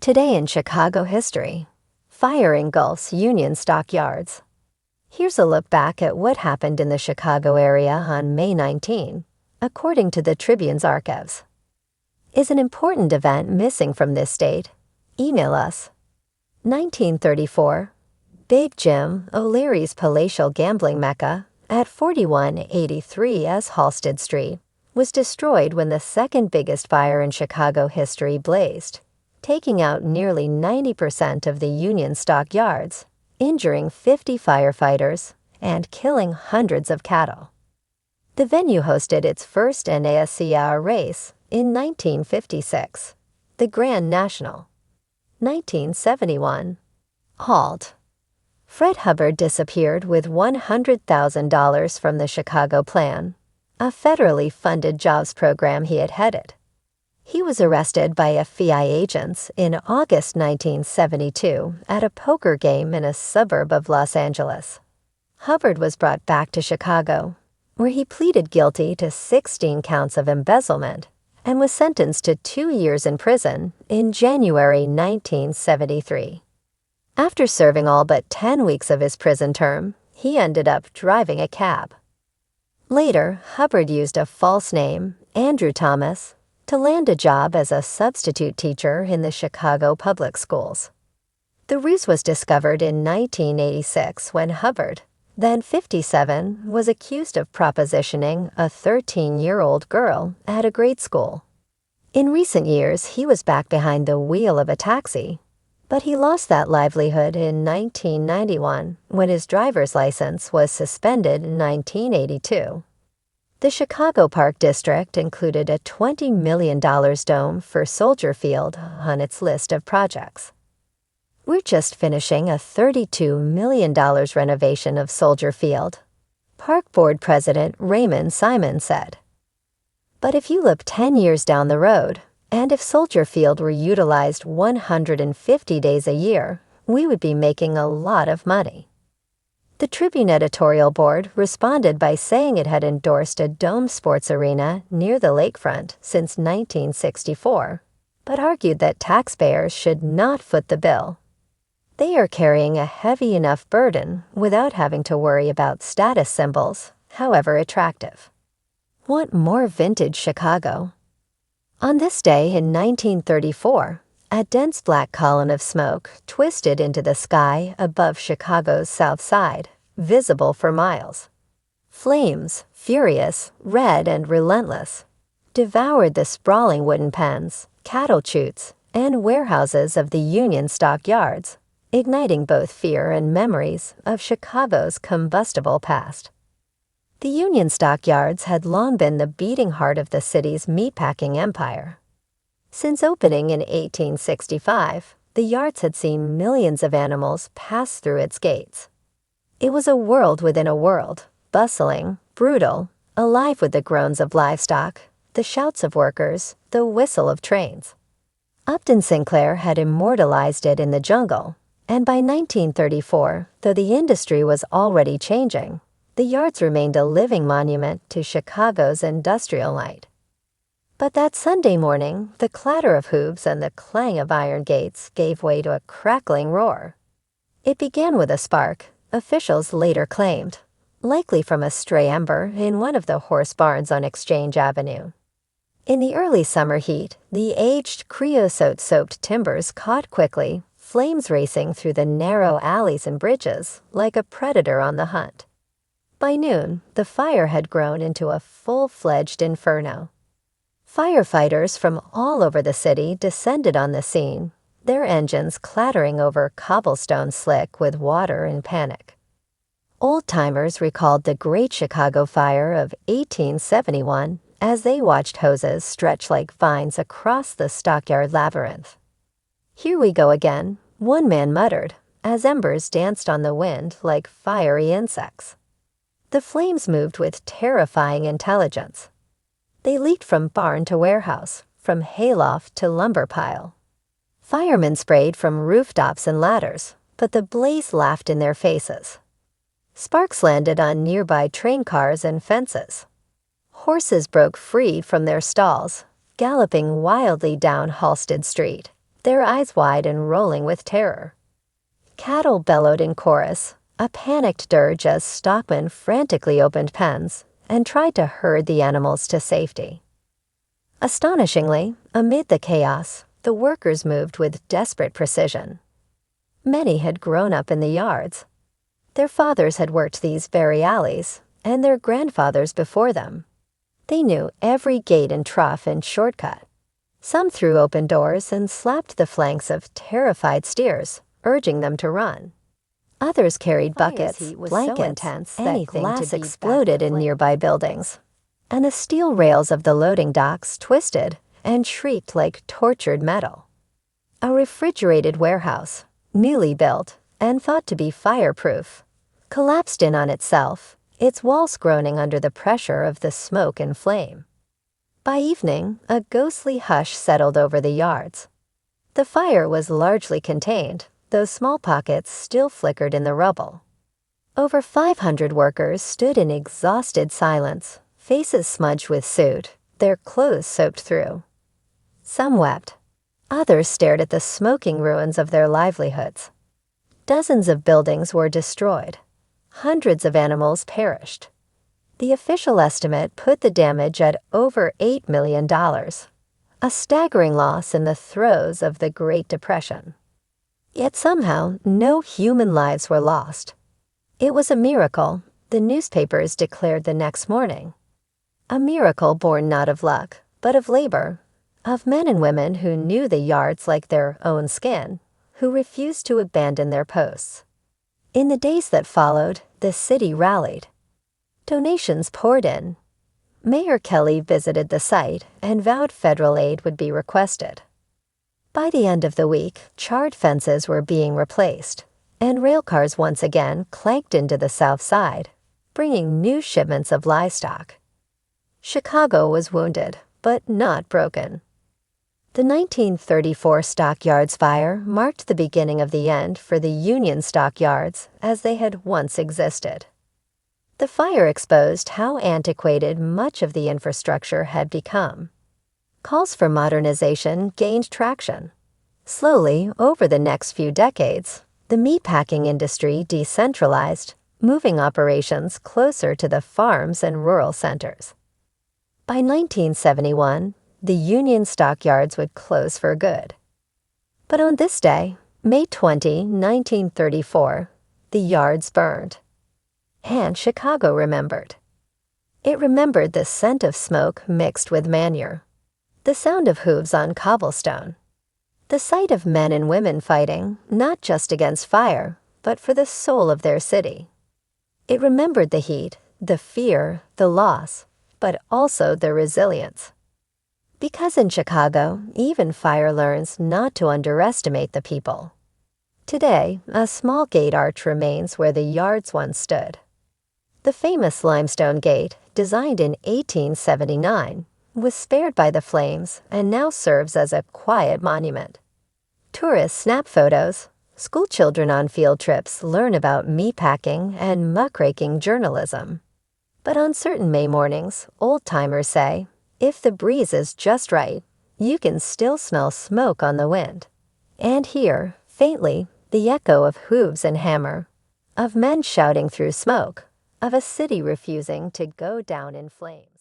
Today in Chicago history, fire engulfs Union Stockyards. Here's a look back at what happened in the Chicago area on May 19, according to the Tribune's archives. Is an important event missing from this date? Email us. 1934, Big Jim O'Leary's palatial gambling mecca at 4183 S. Halsted Street was destroyed when the second biggest fire in Chicago history blazed, taking out nearly 90% of the Union stockyards, injuring 50 firefighters, and killing hundreds of cattle. The venue hosted its first NASCAR race in 1956, the Grand National. 1971. Halt. Fred Hubbard disappeared with $100,000 from the Chicago Plan, a federally funded jobs program he had headed. He was arrested by FBI agents in August 1972 at a poker game in a suburb of Los Angeles. Hubbard was brought back to Chicago, where he pleaded guilty to 16 counts of embezzlement and was sentenced to 2 years in prison in January 1973. After serving all but 10 weeks of his prison term, he ended up driving a cab. Later, Hubbard used a false name, Andrew Thomas, to land a job as a substitute teacher in the Chicago public schools. The ruse was discovered in 1986 when Hubbard, then 57, was accused of propositioning a 13-year-old girl at a grade school. In recent years, he was back behind the wheel of a taxi, but he lost that livelihood in 1991 when his driver's license was suspended in 1982. The Chicago Park District included a $20 million dome for Soldier Field on its list of projects. We're just finishing a $32 million renovation of Soldier Field, Park Board President Raymond Simon said. But if you look 10 years down the road, and if Soldier Field were utilized 150 days a year, we would be making a lot of money. The Tribune editorial board responded by saying it had endorsed a dome sports arena near the lakefront since 1964, but argued that taxpayers should not foot the bill. They are carrying a heavy enough burden without having to worry about status symbols, however attractive. Want more vintage Chicago? On this day in 1934, a dense black column of smoke twisted into the sky above Chicago's south side, visible for miles. Flames, furious, red, and relentless, devoured the sprawling wooden pens, cattle chutes, and warehouses of the Union stockyards, igniting both fear and memories of Chicago's combustible past. The Union stockyards had long been the beating heart of the city's meatpacking empire. Since opening in 1865, the yards had seen millions of animals pass through its gates. It was a world within a world, bustling, brutal, alive with the groans of livestock, the shouts of workers, the whistle of trains. Upton Sinclair had immortalized it in the jungle, and by 1934, though the industry was already changing, the yards remained a living monument to Chicago's industrial light. But that Sunday morning, the clatter of hooves and the clang of iron gates gave way to a crackling roar. It began with a spark, officials later claimed, likely from a stray ember in one of the horse barns on Exchange Avenue. In the early summer heat, the aged creosote-soaked timbers caught quickly, flames racing through the narrow alleys and bridges like a predator on the hunt. By noon, the fire had grown into a full-fledged inferno. Firefighters from all over the city descended on the scene, their engines clattering over cobblestone slick with water in panic. Old-timers recalled the Great Chicago Fire of 1871 as they watched hoses stretch like vines across the stockyard labyrinth. "Here we go again," one man muttered, as embers danced on the wind like fiery insects. The flames moved with terrifying intelligence. They leaped from barn to warehouse, from hayloft to lumber pile. Firemen sprayed from rooftops and ladders, but the blaze laughed in their faces. Sparks landed on nearby train cars and fences. Horses broke free from their stalls, galloping wildly down Halsted Street, their eyes wide and rolling with terror. Cattle bellowed in chorus, a panicked dirge as stockmen frantically opened pens and tried to herd the animals to safety. Astonishingly, amid the chaos, the workers moved with desperate precision. Many had grown up in the yards. Their fathers had worked these very alleys, and their grandfathers before them. They knew every gate and trough and shortcut. Some threw open doors and slapped the flanks of terrified steers, urging them to run. Others carried buckets, blankets, anything glass exploded in nearby buildings, and the steel rails of the loading docks twisted and shrieked like tortured metal. A refrigerated warehouse, newly built and thought to be fireproof, collapsed in on itself, its walls groaning under the pressure of the smoke and flame. By evening, a ghostly hush settled over the yards. The fire was largely contained, though small pockets still flickered in the rubble. Over 500 workers stood in exhausted silence, faces smudged with soot, their clothes soaked through. Some wept. Others stared at the smoking ruins of their livelihoods. Dozens of buildings were destroyed. Hundreds of animals perished. The official estimate put the damage at over $8 million, a staggering loss in the throes of the Great Depression. Yet somehow, no human lives were lost. It was a miracle, the newspapers declared the next morning. A miracle born not of luck, but of labor, of men and women who knew the yards like their own skin, who refused to abandon their posts. In the days that followed, the city rallied. Donations poured in. Mayor Kelly visited the site and vowed federal aid would be requested. By the end of the week, charred fences were being replaced, and railcars once again clanked into the south side, bringing new shipments of livestock. Chicago was wounded, but not broken. The 1934 stockyards fire marked the beginning of the end for the Union stockyards as they had once existed. The fire exposed how antiquated much of the infrastructure had become. Calls for modernization gained traction. Slowly, over the next few decades, the meatpacking industry decentralized, moving operations closer to the farms and rural centers. By 1971, the Union stockyards would close for good. But on this day, May 20, 1934, the yards burned. And Chicago remembered. It remembered the scent of smoke mixed with manure, the sound of hooves on cobblestone, the sight of men and women fighting, not just against fire, but for the soul of their city. It remembered the heat, the fear, the loss, but also the resilience. Because in Chicago, even fire learns not to underestimate the people. Today, a small gate arch remains where the yards once stood. The famous limestone gate, designed in 1879, was spared by the flames and now serves as a quiet monument. Tourists snap photos. Schoolchildren on field trips learn about meatpacking and muckraking journalism. But on certain May mornings, old-timers say, if the breeze is just right, you can still smell smoke on the wind. And hear, faintly, the echo of hooves and hammer, of men shouting through smoke, of a city refusing to go down in flames.